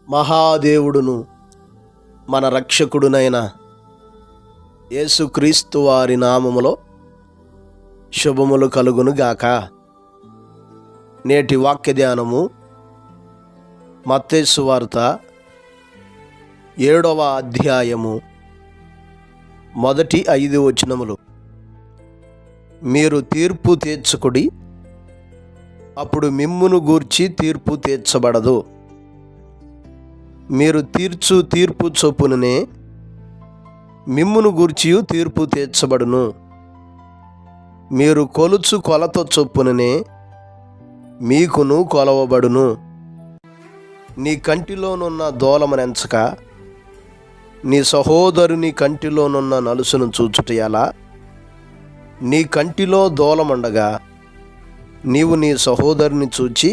మహాదేవుడును మన రక్షకుడునైన యేసుక్రీస్తు వారి నామములో శుభములు కలుగునుగాక. నేటి వాక్య ధ్యానము మత్తయి సువార్త 7వ అధ్యాయము మొదటి 5 వచనములు. మీరు తీర్పు తీర్చుకుడి, అప్పుడు మిమ్మును గూర్చి తీర్పు తీర్చబడదు. మీరు తీర్చు తీర్పు చొప్పుననే మిమ్మును గూర్చి తీర్పు తీర్చబడును. మీరు కొలుచు కొలత చొప్పుననే మీకును కొలవబడును. నీ కంటిలోనున్న దోలమనెంచక నీ సహోదరుని కంటిలోనున్న నలుసును చూచుట ఎలా? నీ కంటిలో దోలముండగా నీవు నీ సహోదరుని చూచి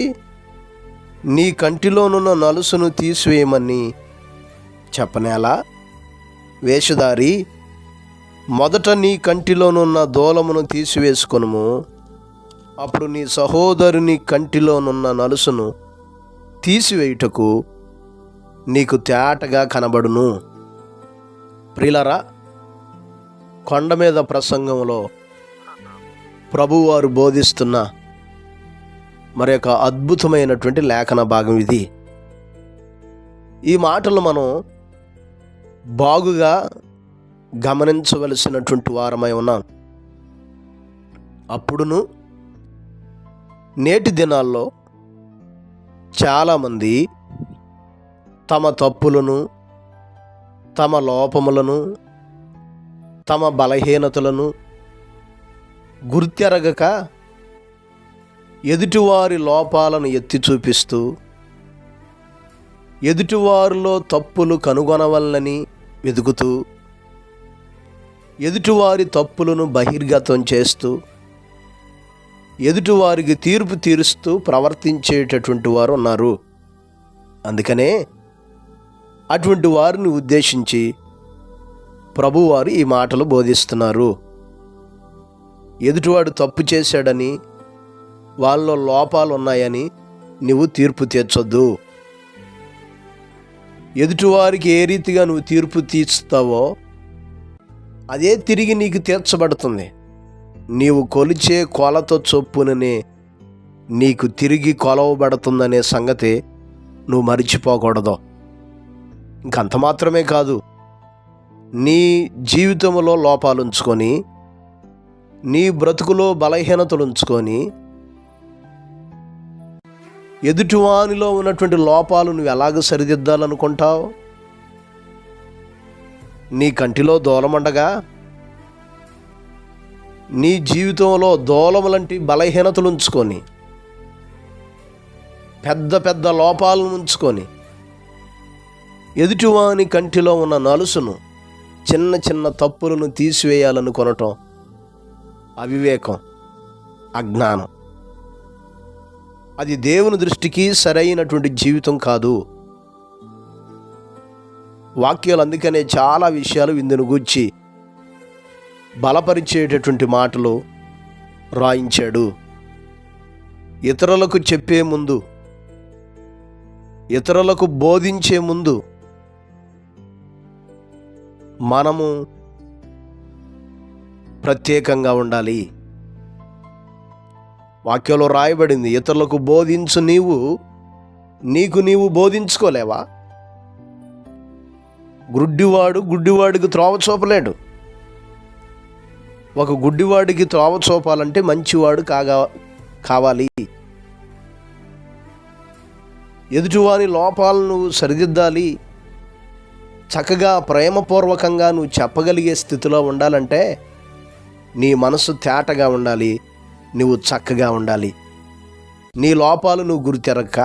నీ కంటిలోనున్న నలుసును తీసివేయమని చెప్పనేలా? వేషధారి, మొదట నీ కంటిలోనున్న దోలమును తీసివేసుకొనుము, అప్పుడు నీ సహోదరుని కంటిలోనున్న నలుసును తీసివేయుటకు నీకు తేటగా కనబడును. ప్రియులారా, కొండ మీద ప్రసంగంలో ప్రభువారు బోధిస్తున్న మరి ఒక అద్భుతమైనటువంటి లేఖన భాగం ఇది. ఈ మాటలు మనం బాగుగా గమనించవలసినటువంటి వారమై ఉన్నాం. అప్పుడును నేటి దినాల్లో చాలామంది తమ తప్పులను, తమ లోపములను, తమ బలహీనతలను గుర్తెరగక ఎదుటివారి లోపాలను ఎత్తి చూపిస్తూ ఎదుటివారిలో తప్పులు కనుగొనవలనని వెతుకుతూ ఎదుటివారి తప్పులను బహిర్గతం చేస్తూ ఎదుటివారికి తీర్పు తీరుస్తూ ప్రవర్తించేటటువంటి వారు ఉన్నారు. అందుకనే అటువంటి వారిని ఉద్దేశించి ప్రభువారు ఈ మాటలు బోధిస్తున్నారు. ఎదుటివాడు తప్పు చేశాడని, వాళ్ళలో లోపాలు ఉన్నాయని నువ్వు తీర్పు తీర్చొద్దు. ఎదుటివారికి ఏ రీతిగా నువ్వు తీర్పు తీర్చుతావో అదే తిరిగి నీకు తీర్చబడుతుంది. నీవు కొలిచే కొలత చొప్పుననే నీకు తిరిగి కొలవబడుతుందనే సంగతి నువ్వు మరిచిపోకూడదు. ఇంకంత మాత్రమే కాదు, నీ జీవితంలో లోపాలు ఉంచుకొని, నీ బ్రతుకులో బలహీనతలు ఉంచుకొని ఎదుటివానిలో ఉన్నటువంటి లోపాలు నువ్వు ఎలాగ సరిదిద్దాలనుకుంటావు? నీ కంటిలో దూలముండగా నీ జీవితంలో దూలములంటి బలహీనతలు ఉంచుకొని, పెద్ద పెద్ద లోపాలను ఉంచుకొని ఎదుటివాని కంటిలో ఉన్న నలుసును, చిన్న చిన్న తప్పులను తీసివేయాలనుకొనటం అవివేకం, అజ్ఞానం. అది దేవుని దృష్టికి సరైనటువంటి జీవితం కాదు. వాక్యాలు అందుకనే చాలా విషయాలు ఇందును గూర్చి బలపరిచేటటువంటి మాటలు రాయించాడు. ఇతరులకు చెప్పే ముందు, ఇతరులకు బోధించే ముందు మనము ప్రత్యేకంగా ఉండాలి. వాక్యంలో రాయబడింది, ఇతరులకు బోధించు నీకు నీవు బోధించుకోలేవా? గుడ్డివాడికి త్రోవ చూపలేడు. ఒక గుడ్డివాడికి త్రోవ చూపాలంటే మంచివాడు కావాలి. ఎదుటివాని లోపాలను సరిదిద్దాలి. చక్కగా ప్రేమపూర్వకంగా నువ్వు చెప్పగలిగే స్థితిలో ఉండాలంటే నీ మనసు తేటగా ఉండాలి, నువ్వు చక్కగా ఉండాలి. నీ లోపాలు నువ్వు గుర్తెరక్క,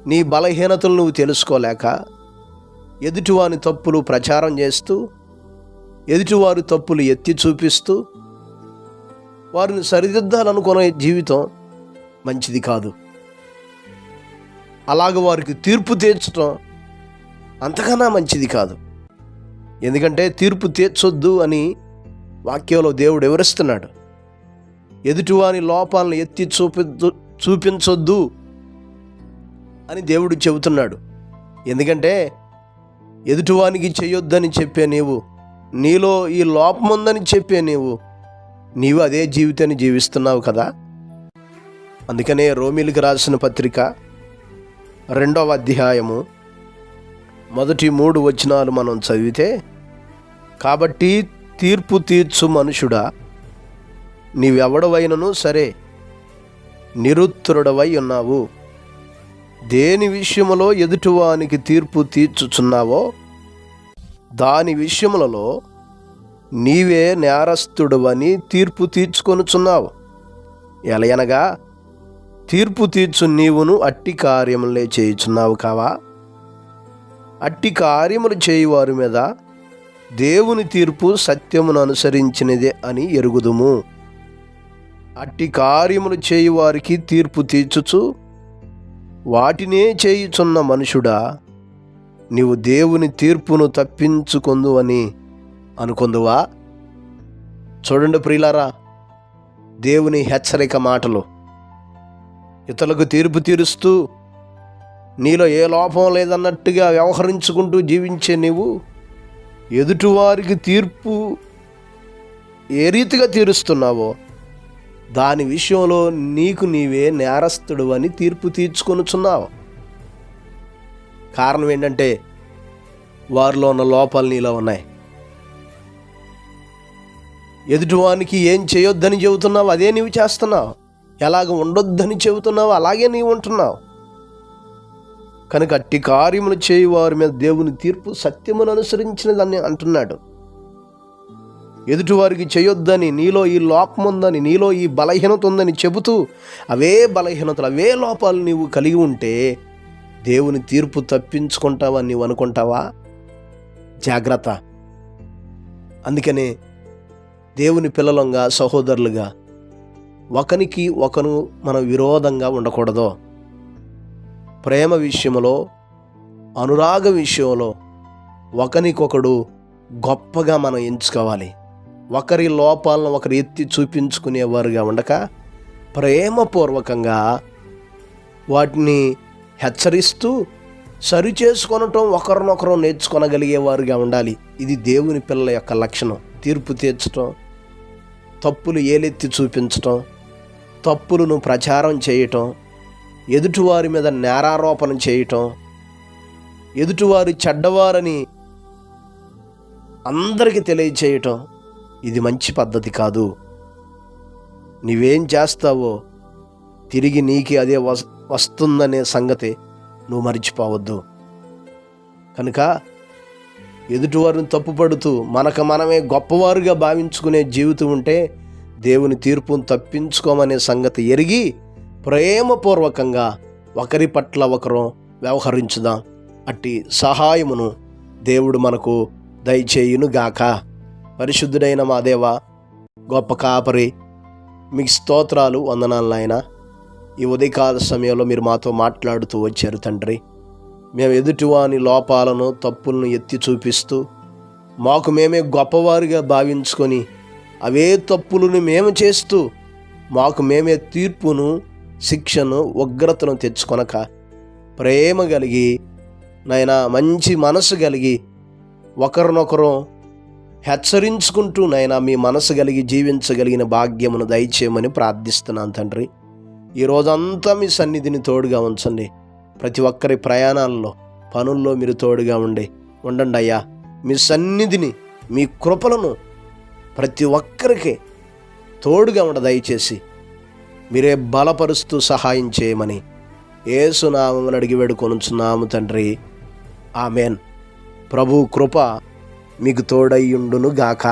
నీ బలహీనతలు నువ్వు తెలుసుకోలేక ఎదుటివాని తప్పులు ప్రచారం చేస్తూ, ఎదుటివారి తప్పులు ఎత్తి చూపిస్తూ వారిని సరిదిద్దాలనుకునే జీవితం మంచిది కాదు. అలాగ వారికి తీర్పు తీర్చడం అంతకన్నా మంచిది కాదు. ఎందుకంటే తీర్పు తీర్చొద్దు అని వాక్యంలో దేవుడు వివరిస్తున్నాడు. ఎదుటివాని లోపాలను ఎత్తి చూపించొద్దు అని దేవుడు చెబుతున్నాడు. ఎందుకంటే ఎదుటివానికి చేయొద్దని చెప్పే నీలో ఈ లోపం ఉందని చెప్పే నీవు అదే జీవితాన్ని జీవిస్తున్నావు కదా. అందుకనే రోమీలకు రాసిన పత్రిక 2వ అధ్యాయము మొదటి 3 వచనాలు మనం చదివితే, కాబట్టి తీర్పు తీర్చు మనుషుడా, నీవెవడవైనను సరే నిరుత్తరుడవై ఉన్నావు. దేని విషయములో ఎదుటివానికి తీర్పు తీర్చుచున్నావో దాని విషయములలో నీవే నేరస్తుడవని తీర్పు తీర్చుకొనుచున్నావు. ఎలయనగా తీర్పు తీర్చు నీవును అట్టి కార్యములే చేయుచున్నావు కావా? అట్టి కార్యములు చేయువారి మీద దేవుని తీర్పు సత్యమును అనుసరించినదే అని ఎరుగుదుము. అట్టి కార్యములు చేయువారికి తీర్పు తీర్చుచు వాటినే చేయుచున్న మనుషుడా, నీవు దేవుని తీర్పును తప్పించుకొందు అని అనుకొందువా? చూడండి ప్రియులారా, దేవుని హెచ్చరిక మాటలు. ఇతరులకు తీర్పు తీరుస్తూ నీలో ఏ లోపం లేదన్నట్టుగా వ్యవహరించుకుంటూ జీవించే నీవు ఎదుటివారికి తీర్పు ఏ రీతిగా తీరుస్తున్నావో దాని విషయంలో నీకు నీవే నేరస్తుడు అని తీర్పు తీర్చుకొనుచున్నావు. కారణం ఏంటంటే వారిలో ఉన్న లోపాలు నీలో ఉన్నాయి. ఎదుటివానికి ఏం చేయొద్దని చెబుతున్నావు, అదే నీవు చేస్తున్నావు. ఎలాగ ఉండొద్దని చెబుతున్నావు, అలాగే నీవు ఉంటున్నావు. కనుక అట్టి కార్యములు చేయి వారి మీద దేవుని తీర్పు సత్యమును అనుసరించినదని అంటున్నాడు. ఎదుటివారికి చేయొద్దని, నీలో ఈ లోపం ఉందని, నీలో ఈ బలహీనత ఉందని చెబుతూ అవే బలహీనతలు, అవే లోపాలు నీవు కలిగి ఉంటే దేవుని తీర్పు తప్పించుకుంటావని నీవు అనుకుంటావా? జాగ్రత్త. అందుకనే దేవుని పిల్లలంగా, సహోదరులుగా ఒకరికి ఒకరు మనం విరోధంగా ఉండకూడదు. ప్రేమ విషయంలో, అనురాగ విషయంలో ఒకరికొకడు గొప్పగా మనం ఎంచుకోవాలి. ఒకరి లోపాలను ఒకరు ఎత్తి చూపించుకునేవారుగా ఉండక ప్రేమపూర్వకంగా వాటిని హెచ్చరిస్తూ సరిచేసుకొనటం, ఒకరినొకరు నేర్చుకొనగలిగేవారుగా ఉండాలి. ఇది దేవుని పిల్లల యొక్క లక్షణం. తీర్పు తీర్చటం, తప్పులు ఏలెత్తి చూపించటం, తప్పులను ప్రచారం చేయటం, ఎదుటివారి మీద నేరారోపణ చేయటం, ఎదుటివారి చెడ్డవారని అందరికీ తెలియచేయటం, ఇది మంచి పద్ధతి కాదు. నీవేం చేస్తావో తిరిగి నీకే అదే వస్తుందనే సంగతి నువ్వు మర్చిపోవద్దు. కనుక ఎదుటివారిని తప్పుపడుతూ మనమే గొప్పవారుగా భావించుకునే జీవితం ఉంటే దేవుని తీర్పును తప్పించుకోమనే సంగతి ఎరిగి ప్రేమపూర్వకంగా ఒకరి పట్ల ఒకరు వ్యవహరించుదాం. అట్టి సహాయమును దేవుడు మనకు దయచేయునుగాక. పరిశుద్ధుడైన మా దేవ, గొప్ప కాపరి, మీకు స్తోత్రాలు, వందనాలు నాయన. ఈ ఉదయకాల సమయంలో మీరు మాతో మాట్లాడుతూ వచ్చారు తండ్రి. మేము ఎదుటివాని లోపాలను, తప్పులను ఎత్తి చూపిస్తూ మాకు మేమే గొప్పవారిగా భావించుకొని అవే తప్పులను మేము చేస్తూ మాకు మేమే తీర్పును, శిక్షను, ఉగ్రతను తెచ్చుకొనక ప్రేమ కలిగి నాయన, మంచి మనసు కలిగి ఒకరినొకరు హెచ్చరించుకుంటూ నాయన మీ మనసు కలిగి జీవించగలిగిన భాగ్యమును దయచేయమని ప్రార్థిస్తున్నాను తండ్రి. ఈ రోజంతా మీ సన్నిధిని తోడుగా ఉంచండి. ప్రతి ఒక్కరి ప్రయాణాల్లో, పనుల్లో మీరు తోడుగా ఉండండి అయ్యా. మీ సన్నిధిని, మీ కృపలను ప్రతి ఒక్కరికి తోడుగా దయచేసి మీరే బలపరుస్తూ సహాయం చేయమని యేసు నామమున అడిగి వేడుకొనుచున్నాము తండ్రి. ఆమెన్. ప్రభు కృప మీకు తోడయ్యుండును గాక.